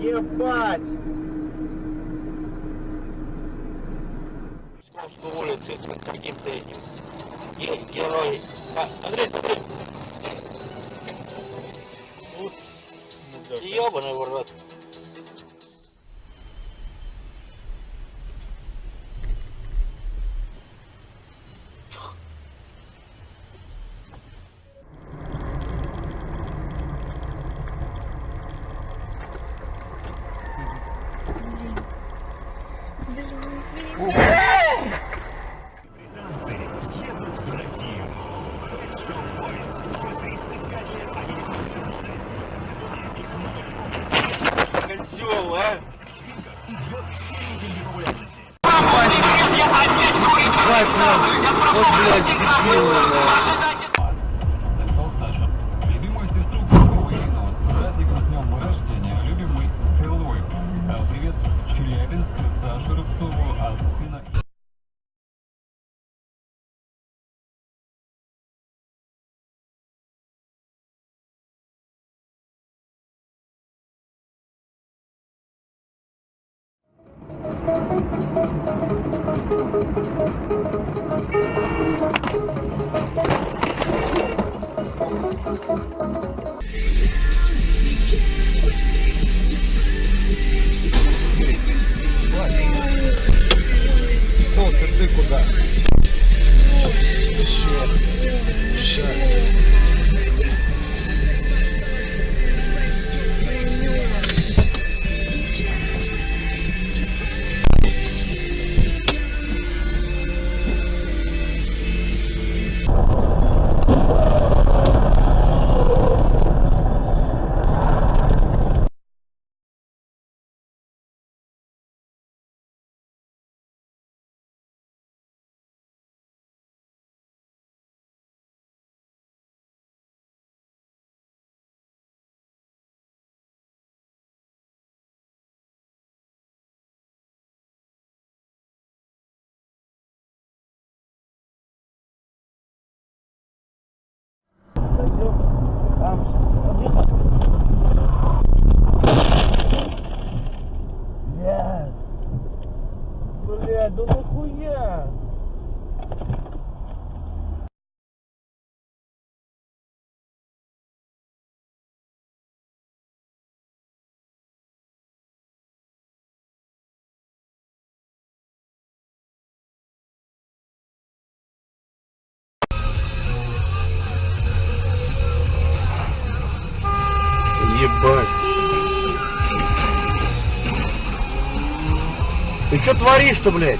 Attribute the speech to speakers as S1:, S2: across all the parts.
S1: Ебать!
S2: Московскую улицу каким-то этим герой. Андрей, смотри. Ебаный в рот.
S3: Британцы едут в Россию. Шоу-бойс уже 35 лет, они не ходят из моды. В этом сезоне их новый альбом
S2: Козел, а?
S3: идет все рейтинги популярности.
S4: Написал Саша. Любимую сестру Кукову Изос. С праздником, с днем рождения. Любимый Хэллоуин. Привет, Челябинск, Саше Рубцову, от сына...
S1: Ты куда? Сейчас. Блядь, ну нахуя? Ебать. Ты что творишь-то, блядь?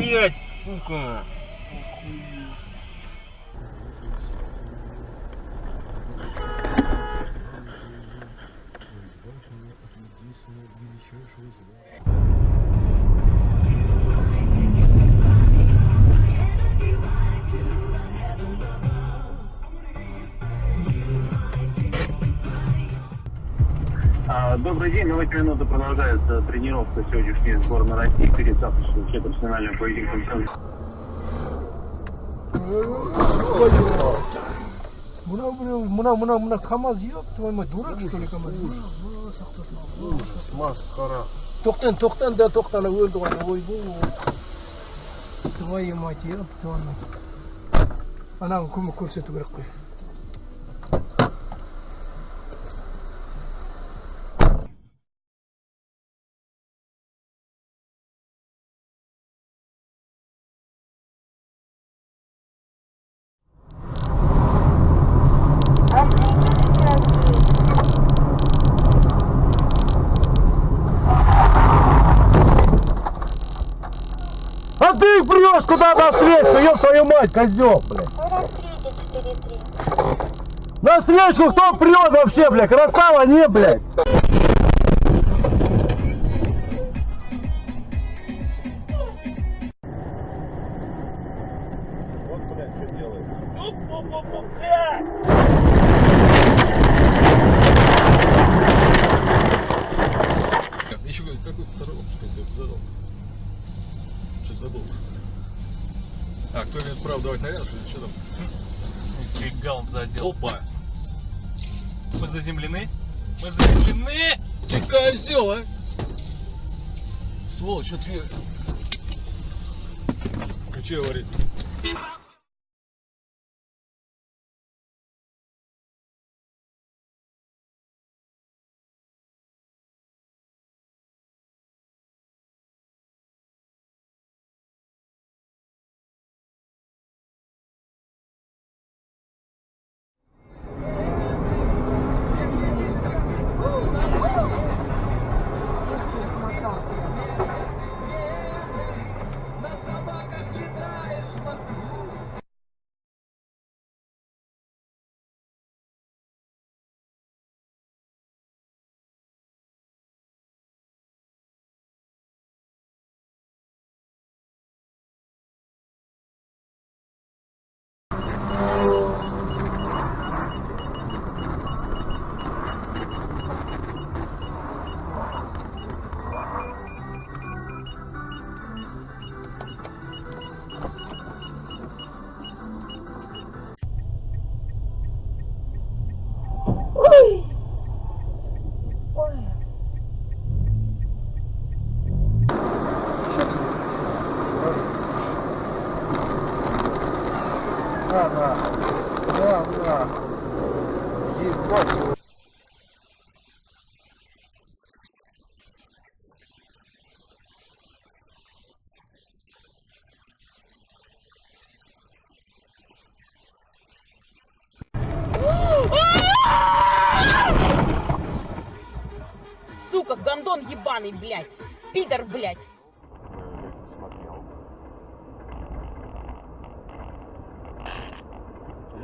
S2: Блять, сука.
S5: Добрый день. На 8 минут продолжается тренировка сегодняшней сборной России перед завтрашним четвертьфинальным поединком.
S6: Мына КамАЗ еп, твой мой дурак, что ли, КамАЗ?
S1: Масқара.
S6: Тоқтан да тоқтан өлді ғой, ойбой. Твою мать, еп, твою. Анаған көмек көрсету керек қой.
S1: А ты их прешь куда навстречу, ёб твою мать, козёл, блядь. На встречку кто прет вообще, блядь? Красава, не, блядь.
S7: Еще какой-то второй задал. Что-то забыл. А, кто имеет право давать наряд, что там?
S2: Нифига он задел.
S7: Опа!
S2: Мы заземлены? Мы заземлены!
S7: Ты козел, а! Сволочь, что ты... А что говорит?
S1: Да. Ебать.
S8: Сука, гондон ебаный, блядь. Пидор, блядь.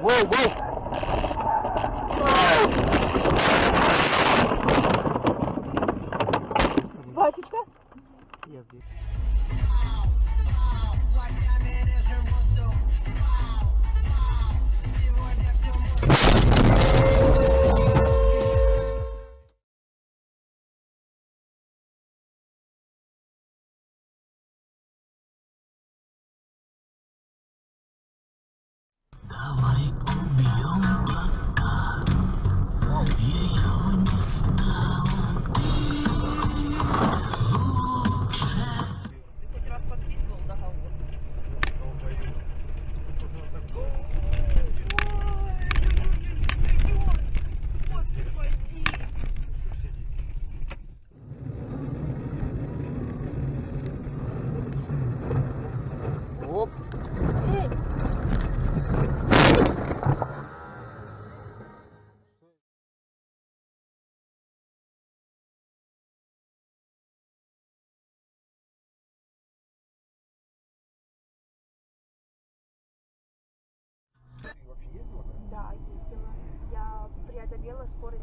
S1: Воу.
S8: Васечка? Хоть раз подписывал договор.
S6: Оп.
S9: сбавила скорость.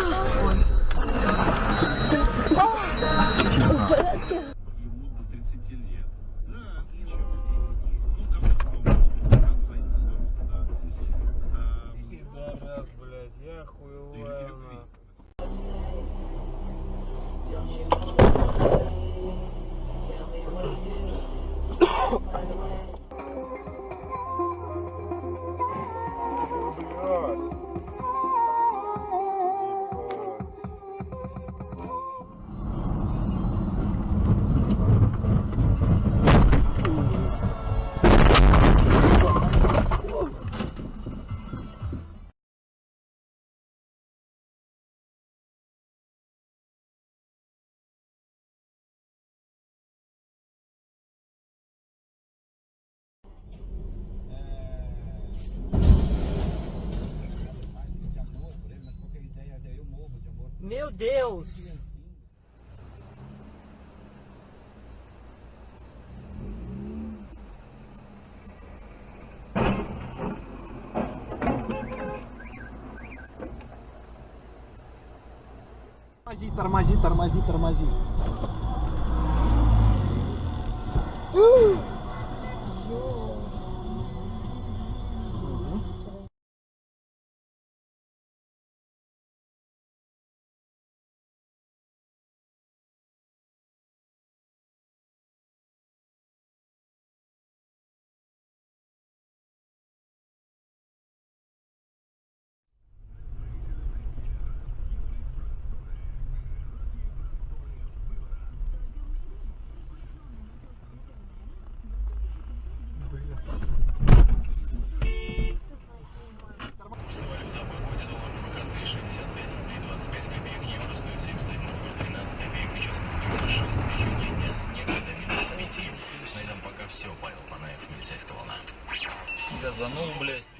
S9: Ой-ой-ой.
S4: Ему до 30 лет. Да, отлично. Ну, как занятость работы, да.
S2: Пидорас, блядь, я хуевая.
S8: Meu Deus!
S1: Тормози, тормози, тормози.
S2: Газанул, блядь.